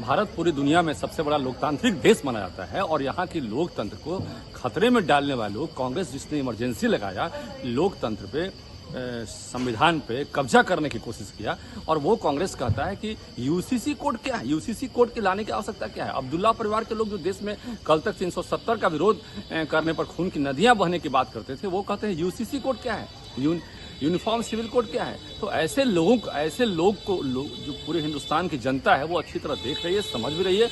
भारत पूरी दुनिया में सबसे बड़ा लोकतांत्रिक देश माना जाता है और यहाँ की लोकतंत्र को खतरे में डालने वाले लोग कांग्रेस जिसने इमरजेंसी लगाया लोकतंत्र पे संविधान पे कब्जा करने की कोशिश किया। और वो कांग्रेस कहता है कि यूसीसी कोड क्या है, यूसीसी कोड के लाने की आवश्यकता क्या है। अब्दुल्ला परिवार के लोग जो देश में कल तक 370 का विरोध करने पर खून की नदियां बहने की बात करते थे, वो कहते हैं यूसीसी कोड क्या है, यूनिफॉर्म सिविल कोड क्या है। तो ऐसे लोग को जो पूरे हिंदुस्तान की जनता है वो अच्छी तरह देख रही है, समझ भी रही है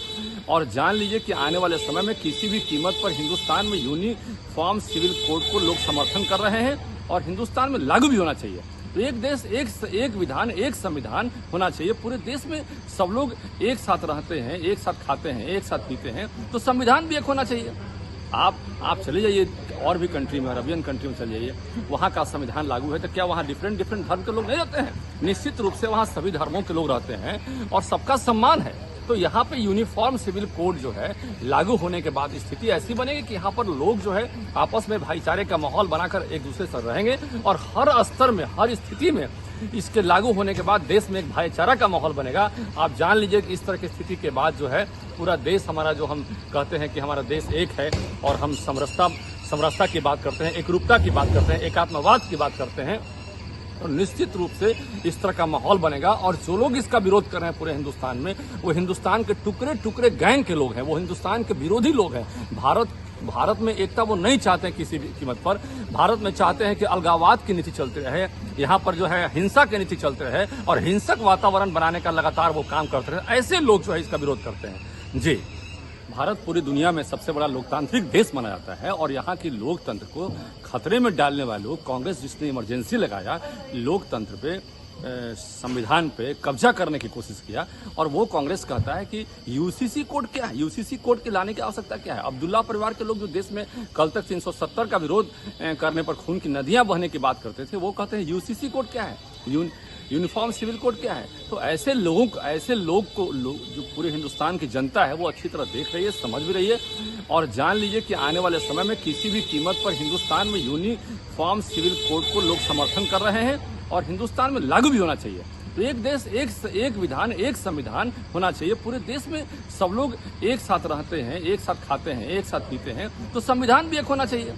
और जान लीजिए कि आने वाले समय में किसी भी कीमत पर हिंदुस्तान में यूनिफॉर्म सिविल कोड को लोग समर्थन कर रहे हैं और हिंदुस्तान में लागू भी होना चाहिए। तो एक देश एक विधान एक संविधान होना चाहिए। पूरे देश में सब लोग एक साथ रहते हैं, एक साथ खाते हैं, एक साथ पीते हैं, तो संविधान भी एक होना चाहिए। आप चले जाइए और भी कंट्री में, अरबियन कंट्री में चले जाइए, वहाँ का संविधान लागू है तो क्या वहाँ डिफरेंट धर्म के लोग नहीं रहते हैं? निश्चित रूप से वहाँ सभी धर्मों के लोग रहते हैं और सबका सम्मान है। तो यहाँ पे यूनिफॉर्म सिविल कोड जो है लागू होने के बाद स्थिति ऐसी बनेगी कि यहाँ पर लोग जो है आपस में भाईचारे का माहौल बनाकर एक दूसरे से रहेंगे और हर स्तर में, हर स्थिति में इसके लागू होने के बाद देश में एक भाईचारा का माहौल बनेगा। आप जान लीजिए कि इस तरह की स्थिति के बाद जो है पूरा देश हमारा, जो हम कहते हैं कि हमारा देश एक है और हम समरसता की बात करते हैं, एकरूपता की बात करते हैं, एकात्मवाद की बात करते हैं, तो निश्चित रूप से इस तरह का माहौल बनेगा। और जो लोग इसका विरोध कर रहे हैं पूरे हिंदुस्तान में, वो हिंदुस्तान के टुकड़े गैंग के लोग हैं, वो हिंदुस्तान के विरोधी लोग हैं। भारत में एकता वो नहीं चाहते हैं किसी भी कीमत पर। भारत में चाहते हैं कि अलगाववाद की नीति चलती रहे, यहाँ पर जो है हिंसा की नीति चलते रहे और हिंसक वातावरण बनाने का लगातार वो काम करते रहे। ऐसे लोग जो है इसका विरोध करते हैं। जी, भारत पूरी दुनिया में सबसे बड़ा लोकतांत्रिक देश माना जाता है और यहाँ की लोकतंत्र को खतरे में डालने वाले लोग कांग्रेस जिसने इमरजेंसी लगाया लोकतंत्र पे संविधान पे कब्जा करने की कोशिश किया। और वो कांग्रेस कहता है कि यूसीसी कोड क्या है, यूसीसी कोड के लाने की आवश्यकता क्या है। अब्दुल्ला परिवार के लोग जो देश में कल तक 370 का विरोध करने पर खून की नदियां बहने की बात करते थे, वो कहते हैं यूसीसी कोड क्या है, यूनिफॉर्म सिविल कोड क्या है। तो ऐसे लोग को जो पूरे हिंदुस्तान की जनता है वो अच्छी तरह देख रही है, समझ भी रही है और जान लीजिए कि आने वाले समय में किसी भी कीमत पर हिंदुस्तान में यूनिफॉर्म सिविल कोड को लोग समर्थन कर रहे हैं और हिंदुस्तान में लागू भी होना चाहिए। तो एक देश एक विधान एक संविधान होना चाहिए। पूरे देश में सब लोग एक साथ रहते हैं, एक साथ खाते हैं, एक साथ पीते हैं, तो संविधान भी एक होना चाहिए।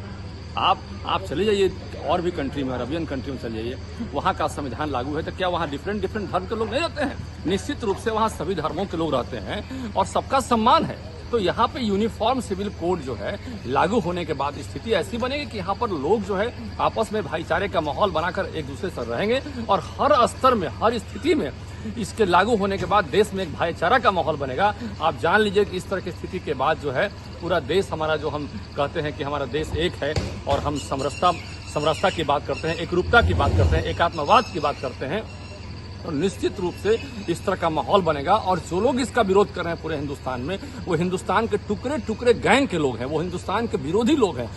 आप चले जाइए और भी कंट्री में, अरबियन कंट्री में चले जाइए, वहाँ का संविधान लागू है तो क्या वहाँ डिफरेंट धर्म के लोग नहीं रहते हैं? निश्चित रूप से वहाँ सभी धर्मों के लोग रहते हैं और सबका सम्मान है। तो यहाँ पे यूनिफॉर्म सिविल कोड जो है लागू होने के बाद स्थिति ऐसी बनेगी कि यहाँ पर लोग जो है आपस में भाईचारे का माहौल बनाकर एक दूसरे से रहेंगे और हर स्तर में, हर स्थिति में इसके लागू होने के बाद देश में एक भाईचारा का माहौल बनेगा। आप जान लीजिए कि इस तरह की स्थिति के बाद जो है पूरा देश हमारा, जो हम कहते हैं कि हमारा देश एक है और हम समरसता की बात करते हैं, एकरूपता की बात करते हैं, एकात्मवाद की बात करते हैं, तो निश्चित रूप से इस तरह का माहौल बनेगा। और जो लोग इसका विरोध कर रहे हैं पूरे हिंदुस्तान में, वो हिंदुस्तान के टुकड़े गैंग के लोग हैं, वो हिंदुस्तान के विरोधी लोग हैं।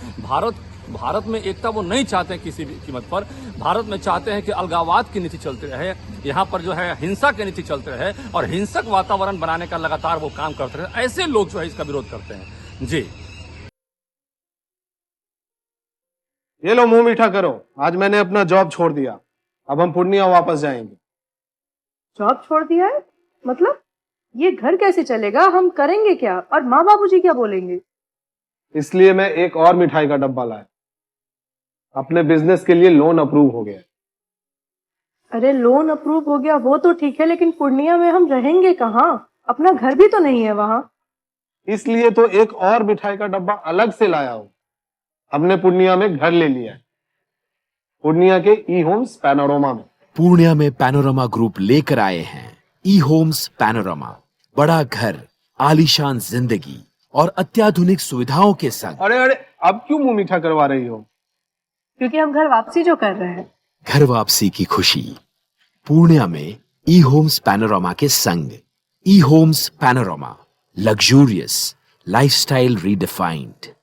भारत में एकता वो नहीं चाहते हैं किसी भी कीमत पर। भारत में चाहते हैं कि अलगाववाद की नीति चलती रहे, यहाँ पर जो है हिंसा की नीति चलती रहे और हिंसक वातावरण बनाने का लगातार वो काम करते रहे। ऐसे लोग जो है इसका विरोध करते हैं। जी, ये लो मुंह मीठा करो, आज मैंने अपना जॉब छोड़ दिया, अब हम पूर्णिया वापस जाएंगे। जॉब छोड़ दिया है? मतलब ये घर कैसे चलेगा? हम करेंगे क्या और माँ बाबूजी क्या बोलेंगे? इसलिए मैं एक और मिठाई का डब्बा लाया। अपने बिजनेस के लिए लोन अप्रूव हो गया। अरे लोन अप्रूव हो गया वो तो ठीक है, लेकिन पूर्णिया में हम रहेंगे कहाँ? अपना घर भी तो नहीं है वहाँ। इसलिए तो एक और मिठाई का डब्बा अलग से लाया हूँ। हमने पूर्णिया में घर ले लिया है, पूर्णिया के ई होम्स पैनोरमा में। पूर्णिया में पैनोरमा ग्रुप लेकर आए हैं ई होम्स पैनोरमा। बड़ा घर, आलीशान जिंदगी और अत्याधुनिक सुविधाओं के संग। अरे अब क्यों मुंह मीठा करवा रही हो? क्योंकि हम घर वापसी जो कर रहे हैं। घर वापसी की खुशी पूर्णिया में ई होम्स पैनोरमा के संग। ई homes panorama, luxurious lifestyle redefined.